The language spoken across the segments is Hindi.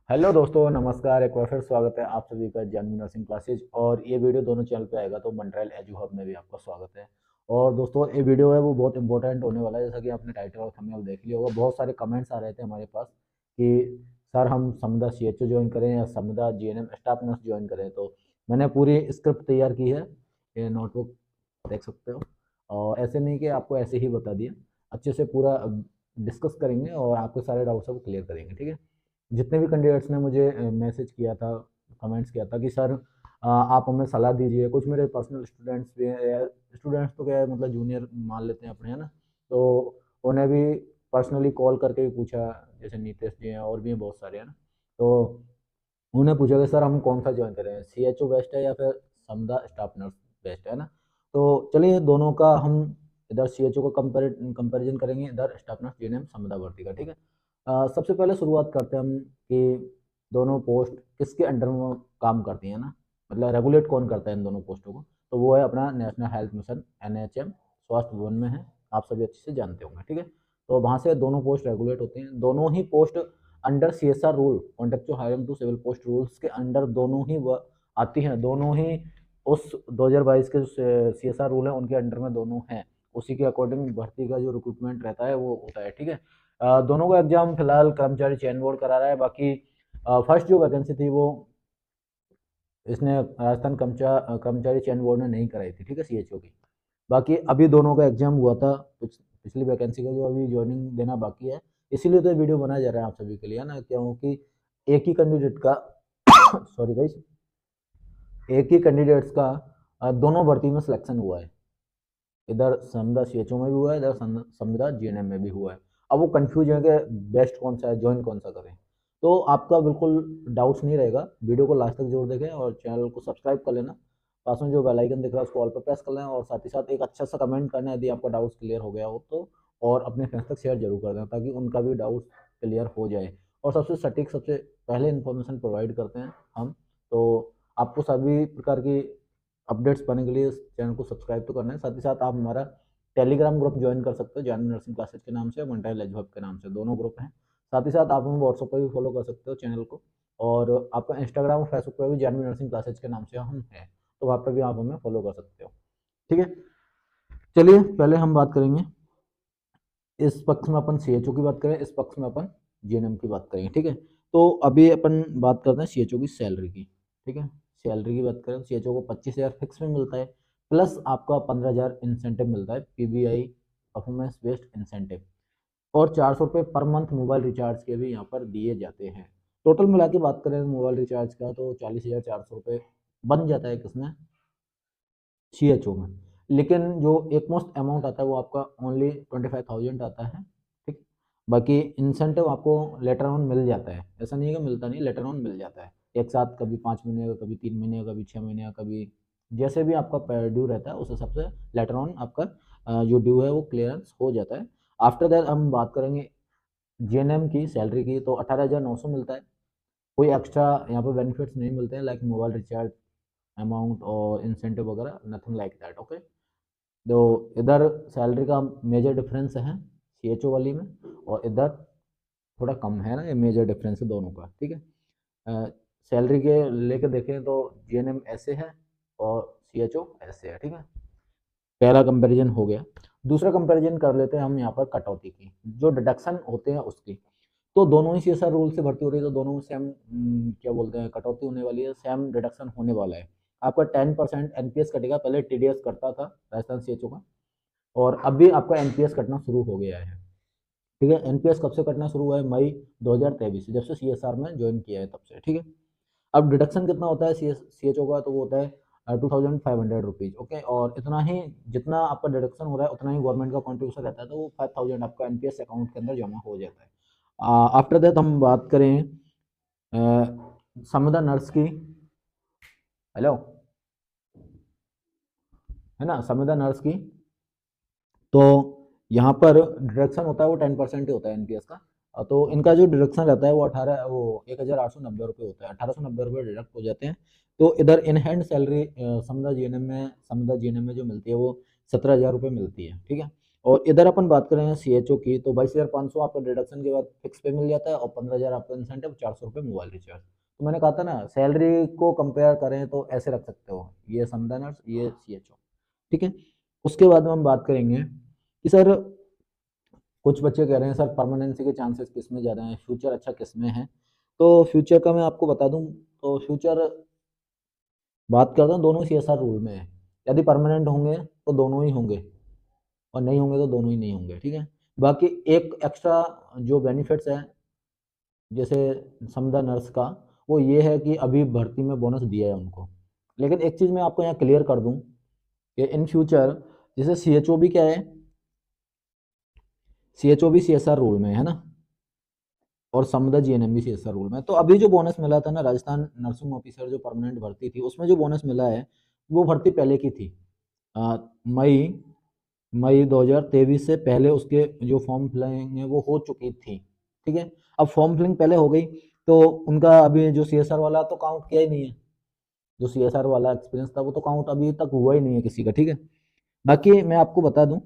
हेलो दोस्तों, नमस्कार। एक बार फिर स्वागत है आप सभी का जानवी नर्सिंग क्लासेज। और ये वीडियो दोनों चैनल पे आएगा, तो मंट्रियल एजू हब में भी आपका स्वागत है। और दोस्तों, ये वीडियो है वो बहुत इंपॉर्टेंट होने वाला है। जैसा कि आपने टाइटल और थंबनेल देख लिया होगा, बहुत सारे कमेंट्स आ रहे थे हमारे पास कि सर हम समदा CHO ज्वाइन करें या समदा GNM स्टाफ नर्स ज्वाइन करें। तो मैंने पूरी स्क्रिप्ट तैयार की है, ये नोटबुक देख सकते हो। और ऐसे नहीं कि आपको ऐसे ही बता दिया, अच्छे से पूरा डिस्कस करेंगे और आपके सारे डाउट्स को क्लियर करेंगे। ठीक है। जितने भी कैंडिडेट्स ने मुझे मैसेज किया था, कमेंट्स किया था कि सर आप हमें सलाह दीजिए। कुछ मेरे पर्सनल स्टूडेंट्स भी हैं, स्टूडेंट्स तो क्या है, मतलब जूनियर मान लेते हैं अपने, है ना। तो उन्हें भी पर्सनली कॉल करके भी पूछा, जैसे नीतीश जी हैं और भी हैं बहुत सारे, है ना। तो उन्हें पूछा कि सर हम कौन सा ज्वाइन करें, CHO बेस्ट है या फिर समदा स्टाफ नर्स बेस्ट है ना। तो चलिए दोनों का हम इधर CHO का कंपेरिजन करेंगे, इधर स्टाफ नर्स GNM समदा भर्ती का। ठीक है। सबसे पहले शुरुआत करते हैं हम कि दोनों पोस्ट किसके अंडर में काम करती हैं ना, मतलब रेगुलेट कौन करता है इन दोनों पोस्टों को। तो वो है अपना नेशनल हेल्थ मिशन NHM, स्वास्थ्य भवन में है, आप सभी अच्छे से जानते होंगे। ठीक है। तो वहाँ से दोनों पोस्ट रेगुलेट होती हैं। दोनों ही post under CSR rule, contractual hiring to civil post rules के अंडर दोनों ही आती हैं। दोनों ही उस 2022 के CSR रूल है उनके अंडर में दोनों हैं। उसी के अकॉर्डिंग भर्ती का जो रिक्रूटमेंट रहता है वो होता है। ठीक है। दोनों का एग्जाम फिलहाल कर्मचारी चयन बोर्ड करा रहा है। बाकी फर्स्ट जो वैकेंसी थी वो इसने राजस्थान कर्मचारी चयन बोर्ड ने नहीं कराई थी। ठीक है, CHO की। बाकी अभी दोनों का एग्जाम हुआ था, पिछली वैकेंसी का जो अभी ज्वाइनिंग देना बाकी है। इसीलिए तो वीडियो बनाया जा रहा है आप सभी के लिए, है ना, क्योंकि एक ही कैंडिडेट का सॉरी गाइस, एक ही कैंडिडेट्स का दोनों भर्ती में सिलेक्शन हुआ है। इधर समदा CHO में भी हुआ है, इधर समदा GNM में भी हुआ है। अब वो कंफ्यूज है कि बेस्ट कौन सा है, ज्वाइन कौन सा करें। तो आपका बिल्कुल डाउट्स नहीं रहेगा, वीडियो को लास्ट तक जरूर देखें और चैनल को सब्सक्राइब कर लेना। पास में जो बेल आइकन दिख रहा है उसको ऑल पर प्रेस कर लेना, और साथ ही साथ एक अच्छा सा कमेंट करना यदि आपका डाउट्स क्लियर हो गया हो तो। और अपने फ्रेंड्स तक शेयर जरूर कर देना ताकि उनका भी डाउट्स क्लियर हो जाए। और सबसे सटीक, सबसे पहले इन्फॉर्मेशन प्रोवाइड करते हैं हम। तो आपको सभी प्रकार की अपडेट्स पाने के लिए इस चैनल को सब्सक्राइब तो करना है। साथ ही साथ आप हमारा टेलीग्राम ग्रुप ज्वाइन कर सकते हो, जानवी नर्सिंग क्लासेज के नाम से, मंटाइल एजू हब के नाम से, दोनों ग्रुप हैं। साथ ही साथ आप हमें व्हाट्सएप पर भी फॉलो कर सकते हो चैनल को। और आपका इंस्टाग्राम और फेसबुक पर भी जानवी नर्सिंग क्लासेज के नाम से हम हैं, तो वहाँ पर भी आप हमें फॉलो कर सकते हो। ठीक है। चलिए पहले हम बात करेंगे, इस पक्ष में अपन CHO की बात करें, इस पक्ष में अपन GNM की बात करेंगे। ठीक है। तो अभी अपन बात करते हैं CHO की सैलरी की। ठीक है। सैलरी की बात करें, CHO को 25,000 फिक्स में मिलता है, प्लस आपका 15,000 इंसेंटिव मिलता है, PBI परफॉर्मेंस बेस्ड इंसेंटिव। और 400 रुपये पर मंथ मोबाइल रिचार्ज के भी यहाँ पर दिए जाते हैं। टोटल मिला के बात करें मोबाइल रिचार्ज का तो 40,400 रुपये बन जाता है किसमें, CHO में। लेकिन जो एक मोस्ट अमाउंट आता है वो आपका ओनली 25,000 आता है। ठीक। बाकी इंसेंटिव आपको लेटर ऑन मिल जाता है, ऐसा नहीं है कि मिलता नहीं, लेटर ऑन मिल जाता है एक साथ, कभी 5 महीने का, कभी 3 महीने का, कभी 6 महीने का, कभी जैसे भी आपका ड्यू रहता है उस हिसाब से लेटर ऑन आपका जो ड्यू है वो क्लियरेंस हो जाता है। आफ्टर दैट हम बात करेंगे GNM की सैलरी की, तो 18,900 मिलता है। कोई एक्स्ट्रा यहाँ पर बेनिफिट्स नहीं मिलते हैं, लाइक मोबाइल रिचार्ज अमाउंट और इंसेंटिव वगैरह, नथिंग लाइक दैट। ओके। तो इधर सैलरी का मेजर डिफरेंस है CHO वाली में, और इधर थोड़ा कम है ना, ये मेजर डिफरेंस है दोनों का। ठीक है। सैलरी के लेके देखें तो GNM ऐसे है और CHO ऐसे है। ठीक है। पहला कंपैरिजन हो गया। दूसरा कंपैरिजन कर लेते हैं हम यहाँ पर कटौती की, जो डिडक्शन होते हैं उसकी। तो दोनों ही CSR रूल से भर्ती हो रही है, तो दोनों में सेम क्या बोलते हैं, कटौती होने वाली है, सेम डिडक्शन होने वाला है। आपका 10% NPS कटेगा, पहले TDS कटता था राजस्थान CHO का, और अभी आपका NPS कटना शुरू हो गया है। ठीक है। NPS कब से कटना शुरू हुआ है, मई 2023 से, जब से CSR में ज्वाइन किया है तब से। ठीक है। अब डिडक्शन कितना होता है CHO का, तो वो होता है 2,500 रुपीज़। ओके। और इतना ही, जितना आपका डिडक्शन हो रहा है उतना ही गवर्नमेंट का कॉन्ट्रीब्यूशन रहता है, तो वो 5,000 आपका NPS अकाउंट के अंदर जमा हो जाता है। आफ्टर दैट हम बात करें संविदा नर्स की, हेलो, है ना, संविदा नर्स की। तो यहाँ पर डिडक्शन होता है वो 10% ही होता है NPS का। तो इनका जो डिडक्शन रहता है वो 1,890 रुपये होता है, 1,890 रुपये डिडक्ट हो जाते हैं। तो इधर in hand salary Samda GNM में जो मिलती है वो 17,000 रुपये मिलती है। ठीक है। और इधर अपन बात करें CHO की, तो 22,500 आपका डिडक्शन के बाद फिक्स पे मिल जाता है और 15,000 आपका इंसेंटिव, 400 रुपये मोबाइल रिचार्ज। तो मैंने कहा था ना, सैलरी को कंपेयर करें तो ऐसे रख सकते हो, ये समदा नर्स, ये CHO, ठीक है। उसके बाद में हम बात करेंगे कि सर कुछ बच्चे कह रहे हैं सर परमानेंसी के चांसेस किस में ज़्यादा हैं, फ्यूचर अच्छा किस में है। तो फ्यूचर का मैं आपको बता दूं, तो फ्यूचर बात करता हूँ दोनों CSR रूल में है। यदि परमानेंट होंगे तो दोनों ही होंगे, और नहीं होंगे तो दोनों ही नहीं होंगे, ठीक है। बाकी एक एक्स्ट्रा जो बेनिफिट्स है जैसे समदा नर्स का, वो ये है कि अभी भर्ती में बोनस दिया है उनको। लेकिन एक चीज़ मैं आपको यहाँ क्लियर कर दूँ कि इन फ्यूचर जैसे CHO भी क्या है, CHO भी CSR रूल में है ना, और समदा GNM भी CSR रूल में। तो अभी जो बोनस मिला था ना राजस्थान नर्सिंग ऑफिसर जो परमानेंट भर्ती थी, उसमें जो बोनस मिला है वो भर्ती पहले की थी। मई मई 2023 से पहले उसके जो फॉर्म फिलिंग है वो हो चुकी थी, ठीक है। अब फॉर्म फिलिंग पहले हो गई तो उनका अभी जो CSR वाला तो काउंट किया ही नहीं है, जो CSR वाला एक्सपीरियंस था वो तो काउंट अभी तक हुआ ही नहीं है किसी का, ठीक है। बाकी मैं आपको बता दूं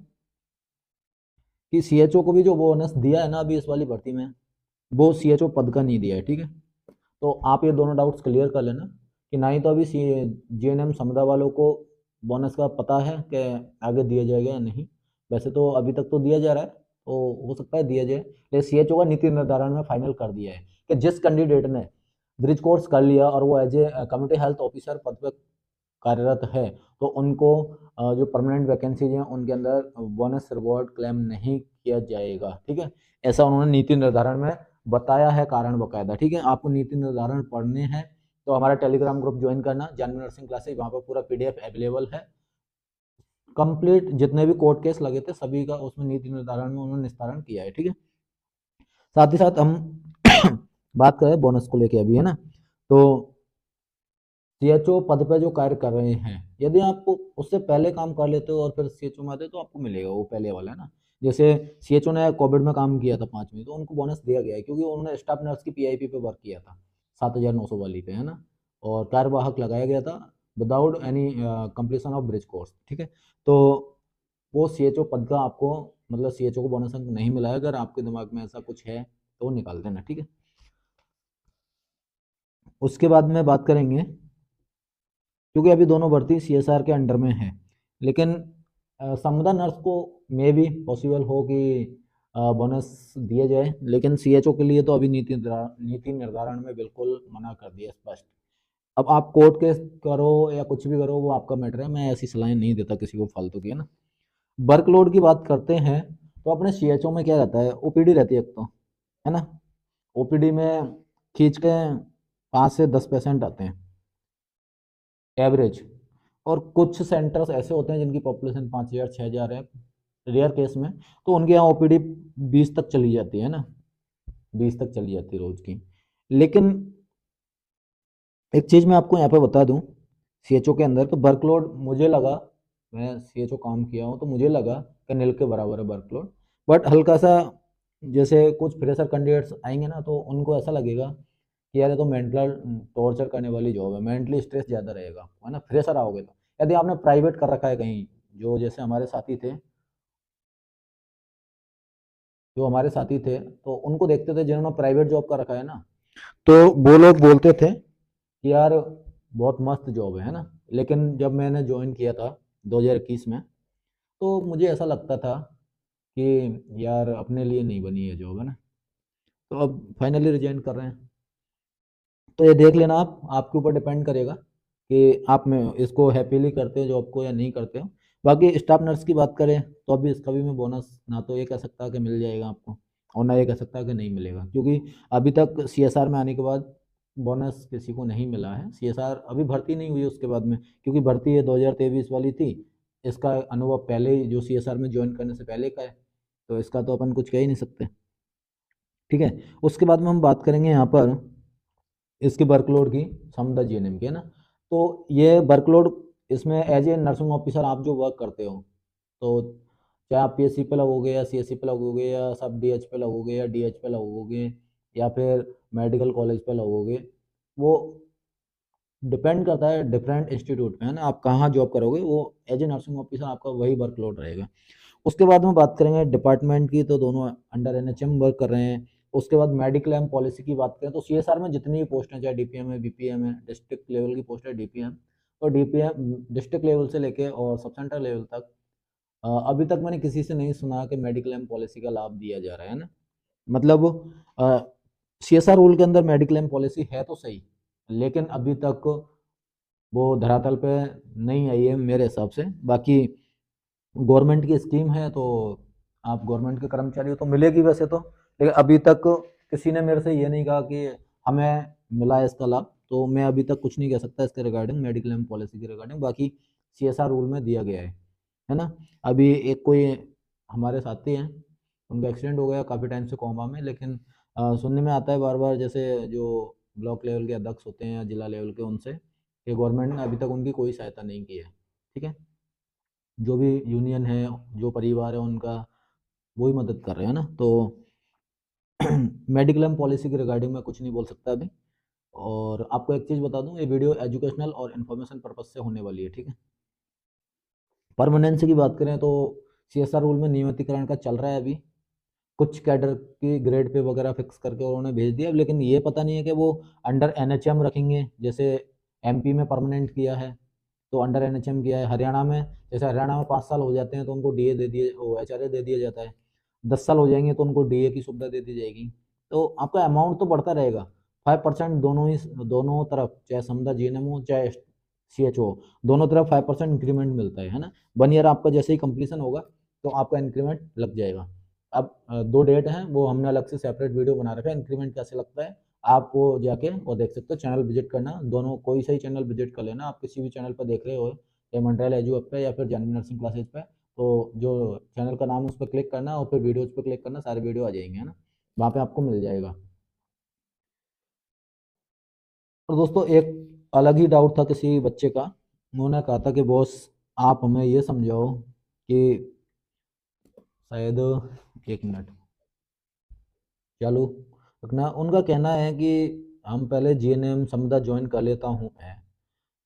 कि CHO को भी जो बोनस दिया है ना अभी इस वाली भर्ती में, वो CHO पद का नहीं दिया है, ठीक है। तो आप ये दोनों डाउट्स क्लियर कर लेना कि ना ही तो अभी GNM समदा वालों को बोनस का पता है कि आगे दिया जाएगा या नहीं। वैसे तो अभी तक तो दिया जा रहा है, तो हो सकता है दिया जाए, लेकिन CHO का नीति निर्धारण में फाइनल कर दिया है कि जिस कैंडिडेट ने ब्रिज कोर्स कर लिया और वो as a community health officer पद पर कार्यरत है, तो उनको जो परमानेंट वैकेंसीज हैं उनके अंदर बोनस रिवॉर्ड क्लेम नहीं किया जाएगा, ठीक है। ऐसा उन्होंने नीति निर्धारण में बताया है, कारण बकायदा, ठीक है। आपको नीति निर्धारण पढ़ने हैं तो हमारा टेलीग्राम ग्रुप ज्वाइन करना, जानवी नर्सिंग क्लासेज, वहाँ पर पूरा PDF अवेलेबल है। कंप्लीट जितने भी कोर्ट केस लगे थे सभी का उसमें नीति निर्धारण में उन्होंने निस्तारण किया है, ठीक है। साथ ही साथ हम बात करें बोनस को लेके अभी, है ना, तो CHO पद पे जो कार्य कर रहे हैं, यदि आप उससे पहले काम कर लेते हो और फिर CHO में आते तो आपको मिलेगा वो पहले वाला, है ना। जैसे CHO ने कोविड में काम किया था 5 में, तो उनको बोनस दिया गया है क्योंकि उन्होंने स्टाफ नर्स की PIP पे वर्क किया था 7,900 वाली पे, है ना, और कार्यवाहक लगाया गया था without any completion of bridge course, ठीक है। तो वो CHO पद का आपको मतलब CHO को बोनस अंक नहीं मिला है। अगर आपके दिमाग में ऐसा कुछ है तो निकाल देना, ठीक है। उसके बाद में बात करेंगे, क्योंकि अभी दोनों भर्ती CSR के अंडर में है, लेकिन समदा नर्स को मे भी पॉसिबल हो कि बोनस दिया जाए, लेकिन CHO के लिए तो अभी नीति निर्धारण में बिल्कुल मना कर दिया स्पष्ट। अब आप कोर्ट केस करो या कुछ भी करो वो आपका मैटर है, मैं ऐसी सलाह नहीं देता किसी को फालतू की, है ना। वर्कलोड की बात करते हैं तो अपने CHO में क्या रहता है, OPD रहती है एक तो, है ना। OPD में खींच के 5 से 10 पेशेंट आते हैं एवरेज, और कुछ सेंटर्स ऐसे होते हैं जिनकी पॉपुलेशन 5,000 6,000 है रेयर केस में, तो उनके यहाँ OPD 20 तक चली जाती है ना, 20 तक चली जाती है रोज की। लेकिन एक चीज़ मैं आपको यहाँ पे बता दूँ, CHO के अंदर तो वर्कलोड मुझे लगा, मैं CHO काम किया हूँ तो मुझे लगा कि नील के बराबर है वर्कलोड। बट हल्का सा जैसे कुछ फ्रेशर कैंडिडेट्स आएंगे ना तो उनको ऐसा लगेगा कि यार ये तो मेंटल टॉर्चर करने वाली जॉब है, मेंटली स्ट्रेस ज़्यादा रहेगा, है ना, फ्रेशर आओगे तो। यदि आपने प्राइवेट कर रखा है कहीं, जो जैसे हमारे साथी थे, जो हमारे साथी थे तो उनको देखते थे जिन्होंने प्राइवेट जॉब कर रखा है ना, तो वो लोग बोलते थे कि यार बहुत मस्त जॉब है ना। लेकिन जब मैंने ज्वाइन किया था 2021 में, तो मुझे ऐसा लगता था कि यार अपने लिए नहीं बनी है जॉब, है ना। तो अब फाइनली रिजाइन कर रहे हैं। तो ये देख लेना, आप आपके ऊपर डिपेंड करेगा कि आप में इसको हैप्पीली करते हो जॉब को या नहीं करते हो। बाकी स्टाफ नर्स की बात करें तो अभी इसका भी मैं बोनस ना तो ये कह सकता कि मिल जाएगा आपको, और ना ये कह सकता कि नहीं मिलेगा, क्योंकि अभी तक CSR में आने के बाद बोनस किसी को नहीं मिला है। CSR अभी भर्ती नहीं हुई उसके बाद में, क्योंकि भर्ती ये 2023 वाली थी। इसका अनुभव पहले ही जो CSR में ज्वाइन करने से पहले का है, तो इसका तो अपन कुछ कह ही नहीं सकते, ठीक है। उसके बाद में हम बात करेंगे यहाँ पर इसके वर्कलोड की, समदा GNM की, है ना। तो ये वर्कलोड इसमें एज ए नर्सिंग ऑफिसर आप जो वर्क करते हो, तो चाहे आप PSC पे लगोगे या CSC पे लगोगे या सब DH पे लगोगे या DH पे लगोगे या फिर मेडिकल कॉलेज पे लगोगे, वो डिपेंड करता है डिफरेंट इंस्टीट्यूट पे, है ना। आप कहाँ जॉब करोगे वो एज ए नर्सिंग ऑफिसर आपका वही वर्कलोड रहेगा। उसके बाद में बात करेंगे डिपार्टमेंट की, तो दोनों अंडर एनएचएम वर्क कर रहे हैं। उसके बाद मेडिक्लेम पॉलिसी की बात करें तो सीएसआर में जितनी भी पोस्ट हैं, चाहे डीपीएम है, बीपीएम है, डिस्ट्रिक्ट लेवल की पोस्ट है डीपीएम, तो डीपीएम डिस्ट्रिक्ट लेवल से लेके और सब सेंटर लेवल तक अभी तक मैंने किसी से नहीं सुना कि मेडिक्लेम पॉलिसी का लाभ दिया जा रहा है ना। मतलब सीएसआर रूल के अंदर मेडिक्लेम पॉलिसी है तो सही, लेकिन अभी तक वो धरातल पे नहीं आई है मेरे हिसाब से। बाकी गवर्नमेंट की स्कीम है, तो आप गवर्नमेंट के कर्मचारी हो तो मिलेगी वैसे तो, लेकिन अभी तक किसी ने मेरे से ये नहीं कहा कि हमें मिला है इसका लाभ, तो मैं अभी तक कुछ नहीं कह सकता इसके रिगार्डिंग, मेडिक्लेम पॉलिसी के रिगार्डिंग। बाकी सीएसआर रूल में दिया गया है ना। अभी एक कोई हमारे साथी हैं, उनका एक्सीडेंट हो गया काफ़ी टाइम से कोमा में, लेकिन सुनने में आता है बार बार, जैसे जो ब्लॉक लेवल के अध्यक्ष होते हैं या जिला लेवल के, उनसे कि गवर्नमेंट ने अभी तक उनकी कोई सहायता नहीं की है। ठीक है, जो भी यूनियन है, जो परिवार है उनका, वही मदद कर रहे हैं ना। तो मेडिक्लेम पॉलिसी के रिगार्डिंग मैं कुछ नहीं बोल सकता अभी। और आपको एक चीज़ बता दूं, ये वीडियो एजुकेशनल और इन्फॉर्मेशन पर्पज से होने वाली है। ठीक है, परमानेंसी की बात करें तो सीएसआर रूल में नियमितीकरण का चल रहा है अभी, कुछ कैडर की ग्रेड पे वगैरह फिक्स करके उन्होंने भेज दिया, लेकिन ये पता नहीं है कि वो अंडर एनएचएम रखेंगे, जैसे एमपी में परमानेंट किया है तो अंडर एनएचएम किया है। हरियाणा में, जैसे हरियाणा में 5 साल हो जाते हैं तो उनको डीए दे दिए, वो एचआरए दे दिया जाता है। 10 साल हो जाएंगे तो उनको डीए की सुविधा दे दी जाएगी। तो आपका अमाउंट तो बढ़ता रहेगा, 5% दोनों ही, दोनों तरफ, चाहे समदा जीएनएम हो चाहे सीएचओ, दोनों तरफ 5% इंक्रीमेंट मिलता है ना। 1 ईयर आपका जैसे ही कंप्लीशन होगा तो आपका इंक्रीमेंट लग जाएगा। अब 2 डेट हैं, वो हमने अलग से सेपरेट वीडियो बना रखा है, इंक्रीमेंट कैसे लगता है आप वो जाके वो देख सकते हो। चैनल विजिट करना, दोनों कोई सा ही चैनल विजिट कर लेना, आप किसी भी चैनल पर देख रहे हो, या मंडल एजू ऐप पे या फिर जानवी नर्सिंग क्लासेज पे, तो जो चैनल का नाम है उस पर क्लिक करना और फिर वीडियोज पे क्लिक करना, सारे वीडियो आ जाएंगे, है ना, वहाँ पे आपको मिल जाएगा। और दोस्तों एक अलग ही डाउट था किसी बच्चे का, उन्होंने कहा था कि बॉस आप हमें ये समझाओ कि शायद, 1 मिनट चालू रखना, उनका कहना है कि हम पहले जीएनएम समुदाय ज्वाइन कर लेता हूँ मैं,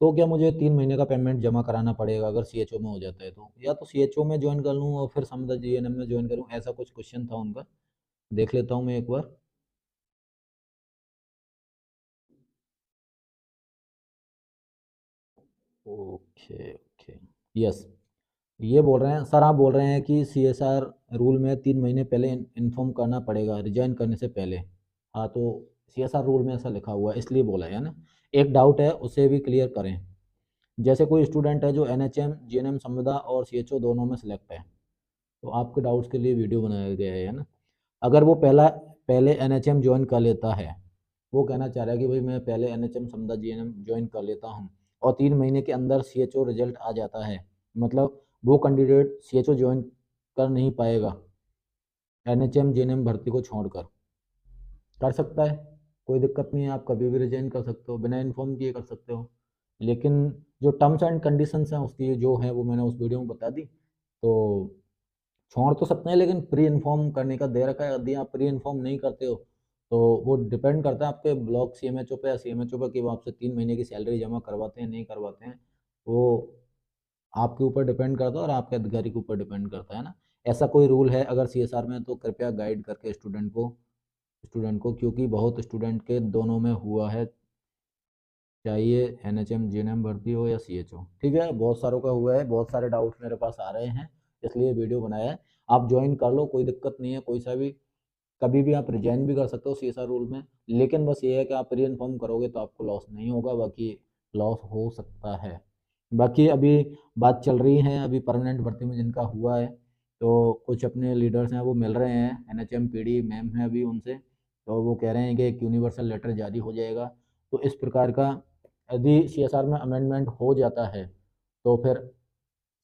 तो क्या मुझे 3 महीने का पेमेंट जमा कराना पड़ेगा अगर सीएचओ में हो जाता है तो, या तो सीएचओ में ज्वाइन कर लूँ और फिर समुदाय जीएनएम में ज्वाइन करूँ, ऐसा कुछ क्वेश्चन था उनका। देख लेता हूँ मैं एक बार। ओके ओके, यस, ये बोल रहे हैं सर, आप बोल रहे हैं कि सीएसआर रूल में 3 महीने पहले इन्फॉर्म करना पड़ेगा रिजाइन करने से पहले। हाँ, तो सीएसआर रूल में ऐसा लिखा हुआ है इसलिए बोला है ना। एक डाउट है उसे भी क्लियर करें। जैसे कोई स्टूडेंट है जो एनएचएम जीएनएम संविदा और सीएचओ दोनों में सेलेक्ट है, तो आपके डाउट्स के लिए वीडियो बनाया गया है ना। अगर वो पहले एनएचएम ज्वाइन कर लेता है, वो कहना चाह रहा है कि भाई मैं पहले एनएचएम समझा जीएनएम ज्वाइन कर लेता हूँ और 3 महीने के अंदर सीएचओ रिजल्ट आ जाता है, मतलब वो कैंडिडेट सीएचओ ज्वाइन कर नहीं पाएगा एनएचएम जीएनएम भर्ती को छोड़कर। कर सकता है, कोई दिक्कत नहीं है, आप कभी भी रिजाइन कर सकते हो, बिना इन्फॉर्म किए कर सकते हो। लेकिन जो टर्म्स एंड कंडीशंस हैं उसकी जो है वो मैंने उस वीडियो में बता दी। तो छोड़ तो सकते हैं, लेकिन प्री इन्फॉर्म करने का दे रखा है, यदि आप प्री इन्फॉर्म नहीं करते हो तो वो डिपेंड करता है आपके ब्लॉक सीएमएचओ पे या सीएमएचओ पे कि वो आपसे 3 महीने की सैलरी जमा करवाते हैं नहीं करवाते हैं। वो आपके ऊपर डिपेंड करता है और आपके अधिकारी के ऊपर डिपेंड करता है ना। ऐसा कोई रूल है अगर सीएसआर में तो कृपया गाइड करके स्टूडेंट को, क्योंकि बहुत स्टूडेंट के दोनों में हुआ है, चाहिए एनएचएम जीएनएम भर्ती हो या सीएचओ। ठीक है, बहुत सारों का हुआ है, बहुत सारे डाउट्स मेरे पास आ रहे हैं, इसलिए वीडियो बनाया है। आप ज्वाइन कर लो, कोई दिक्कत नहीं है, कोई सा भी, कभी भी आप रिजाइन भी कर सकते हो सीएसआर रूल में। लेकिन बस ये है कि आप री इन्फॉर्म करोगे तो आपको लॉस नहीं होगा, बाकी लॉस हो सकता है। बाकी अभी बात चल रही है, अभी परमानेंट भर्ती में जिनका हुआ है, तो कुछ अपने लीडर्स हैं वो मिल रहे हैं, एनएचएम पीडी मैम है अभी उनसे, तो वो कह रहे हैं कि एक यूनिवर्सल लेटर जारी हो जाएगा। तो इस प्रकार का यदि सीएसआर में अमेंडमेंट हो जाता है तो फिर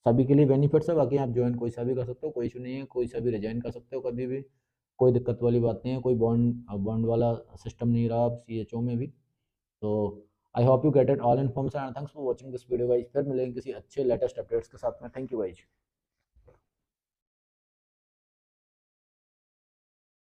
सभी के लिए बेनिफिट्स है। बाकी आप ज्वाइन कोई सा भी कर सकते हो, कोई इशू नहीं है, कोई सा भी रिजाइन कर सकते हो कभी भी, कोई दिक्कत वाली बात नहीं है, कोई बॉन्ड वाला सिस्टम नहीं रहा अब सीएचओ में भी। तो I hope you get it all information and thanks for watching this video guys. फिर मिलेंगे किसी अच्छे लेटेस्ट अपडेट्स के साथ में। Thank you guys.